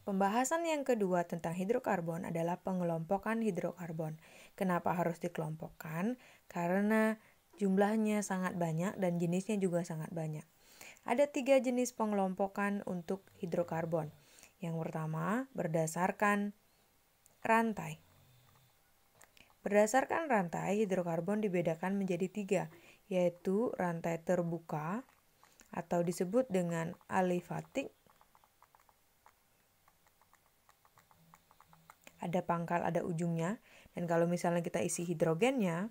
Pembahasan yang kedua tentang hidrokarbon adalah pengelompokan hidrokarbon. Kenapa harus dikelompokkan? Karena jumlahnya sangat banyak dan jenisnya juga sangat banyak. Ada 3 jenis pengelompokan untuk hidrokarbon. Yang pertama, berdasarkan rantai. Berdasarkan rantai, hidrokarbon dibedakan menjadi 3, yaitu rantai terbuka atau disebut dengan alifatik. Ada pangkal, ada ujungnya. Dan kalau misalnya kita isi hidrogennya,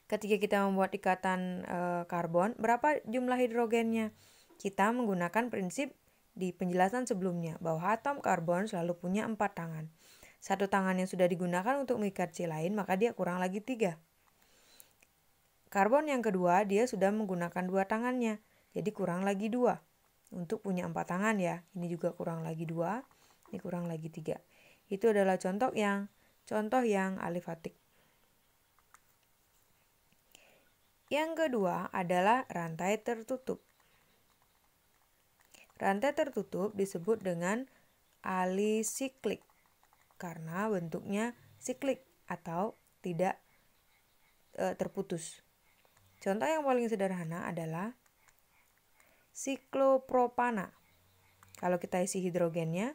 ketika kita membuat ikatan karbon, berapa jumlah hidrogennya? Kita menggunakan prinsip di penjelasan sebelumnya, bahwa atom karbon selalu punya 4 tangan. Satu tangan yang sudah digunakan untuk mengikat C lain, maka dia kurang lagi 3. Karbon yang kedua, dia sudah menggunakan 2 tangannya, jadi kurang lagi 2. Untuk punya 4 tangan ya, ini juga kurang lagi 2, ini kurang lagi 3. Itu adalah contoh yang alifatik. Yang kedua adalah rantai tertutup. Rantai tertutup disebut dengan alisiklik karena bentuknya siklik atau tidak terputus. Contoh yang paling sederhana adalah siklopropana. Kalau kita isi hidrogennya,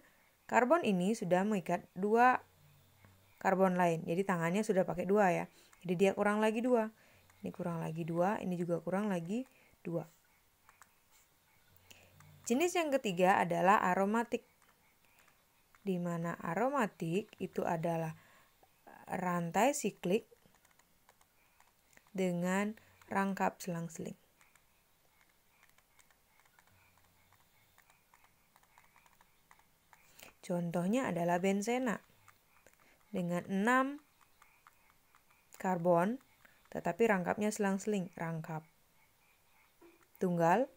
karbon ini sudah mengikat 2 karbon lain. Jadi tangannya sudah pakai 2 ya. Jadi dia kurang lagi 2. Ini kurang lagi 2, ini juga kurang lagi 2. Jenis yang ketiga adalah aromatik. Di mana aromatik itu adalah rantai siklik dengan rangkap selang-seling. Contohnya adalah benzena dengan 6 karbon tetapi rangkapnya selang-seling, rangkap tunggal,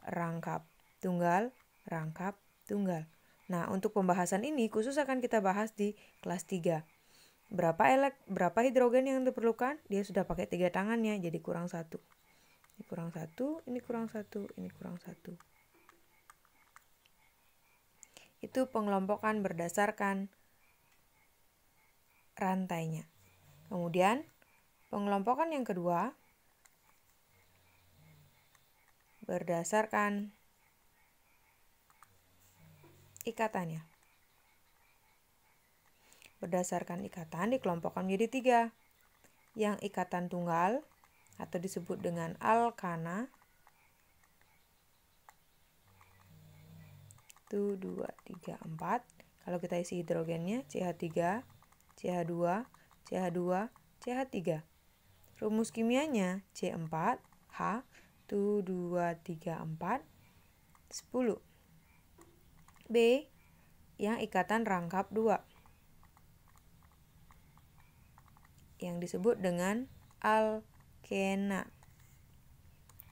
rangkap tunggal, rangkap tunggal. Nah, untuk pembahasan ini khusus akan kita bahas di kelas 3. Berapa hidrogen yang diperlukan? Dia sudah pakai 3 tangannya, jadi kurang 1. Ini kurang 1, ini kurang 1, ini kurang 1. Itu pengelompokan berdasarkan rantainya. Kemudian pengelompokan yang kedua berdasarkan ikatannya. Berdasarkan ikatan dikelompokkan menjadi 3. Yang ikatan tunggal atau disebut dengan alkana. 1, 2, 3, 4. Kalau kita isi hidrogennya CH3, CH2, CH2, CH3. Rumus kimianya C4H 1, 2, 3, 4, 10. B. Yang ikatan rangkap 2. Yang disebut dengan alkena.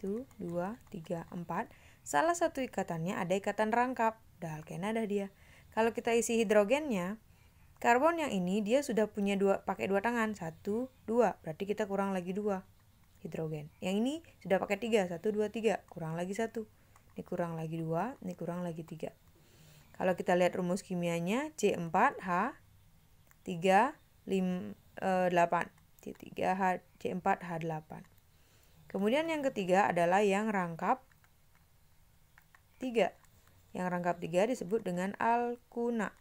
1, 2, 3, 4. Salah satu ikatannya ada ikatan rangkap. Dah alkena dah dia. Kalau kita isi hidrogennya, karbon yang ini dia sudah punya pakai 2 tangan. 1, 2. Berarti kita kurang lagi 2 hidrogen. Yang ini sudah pakai 3. 1, 2, 3. Kurang lagi 1. Ini kurang lagi 2. Ini kurang lagi 3. Kalau kita lihat rumus kimianya C4H 3, 8. C3H, C4H8. Kemudian yang ketiga adalah yang rangkap 3. Yang rangkap 3 disebut dengan alkuna.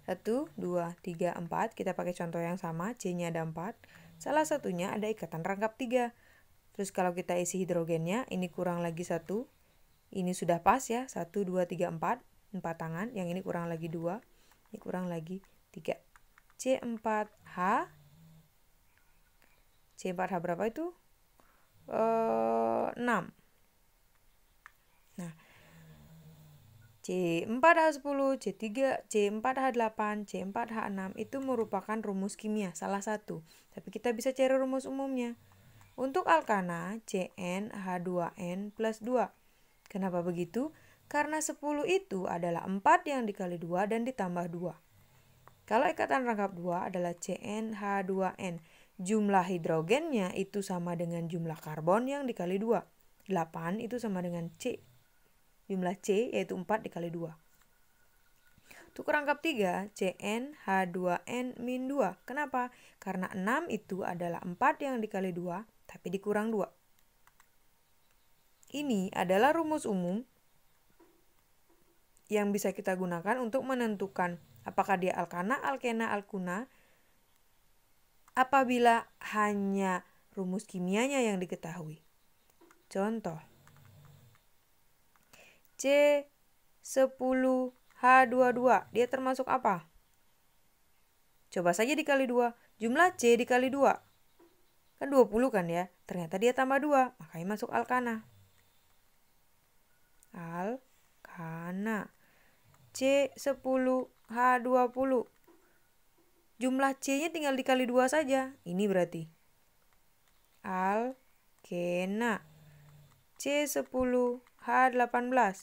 1, 2, 3, 4. Kita pakai contoh yang sama, C-nya ada 4. Salah satunya ada ikatan rangkap 3. Terus kalau kita isi hidrogennya, ini kurang lagi 1. Ini sudah pas ya, 1, 2, 3, 4. 4 tangan, yang ini kurang lagi 2. Ini kurang lagi 3. C4H. C4H berapa itu? 6. Nah, C4H10, C3, C4H8, C4H6 itu merupakan rumus kimia salah satu. Tapi kita bisa cari rumus umumnya. Untuk alkana CnH2n plus 2. Kenapa begitu? Karena 10 itu adalah 4 yang dikali 2 dan ditambah 2. Kalau ikatan rangkap 2 adalah CnH2n. Jumlah hidrogennya itu sama dengan jumlah karbon yang dikali 2. 8 itu sama dengan C. jumlah C yaitu 4 dikali 2. Untuk rangkap 3, CnH2n-2. Kenapa? Karena 6 itu adalah 4 yang dikali 2, tapi dikurang 2. Ini adalah rumus umum yang bisa kita gunakan untuk menentukan apakah dia alkana, alkena, alkuna, apabila hanya rumus kimianya yang diketahui. Contoh, C10H22, dia termasuk apa? Coba saja dikali 2, jumlah C dikali 2. Kan 20 kan ya, ternyata dia tambah 2, makanya masuk alkana. Alkana. C10H20. Jumlah C-nya tinggal dikali 2 saja, ini berarti alkena. C10H18.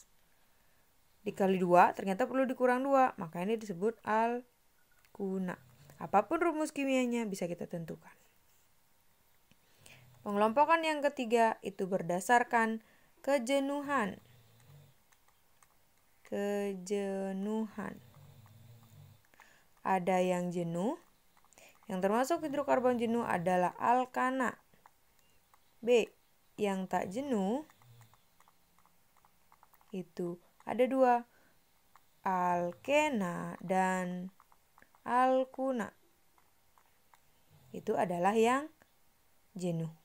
Dikali 2 ternyata perlu dikurang 2, makanya ini disebut alkuna. Apapun rumus kimianya bisa kita tentukan. Pengelompokan yang ketiga itu berdasarkan kejenuhan. Ada yang jenuh, yang termasuk hidrokarbon jenuh adalah alkana. B, yang tak jenuh itu ada 2, alkena dan alkuna. Itu adalah yang jenuh.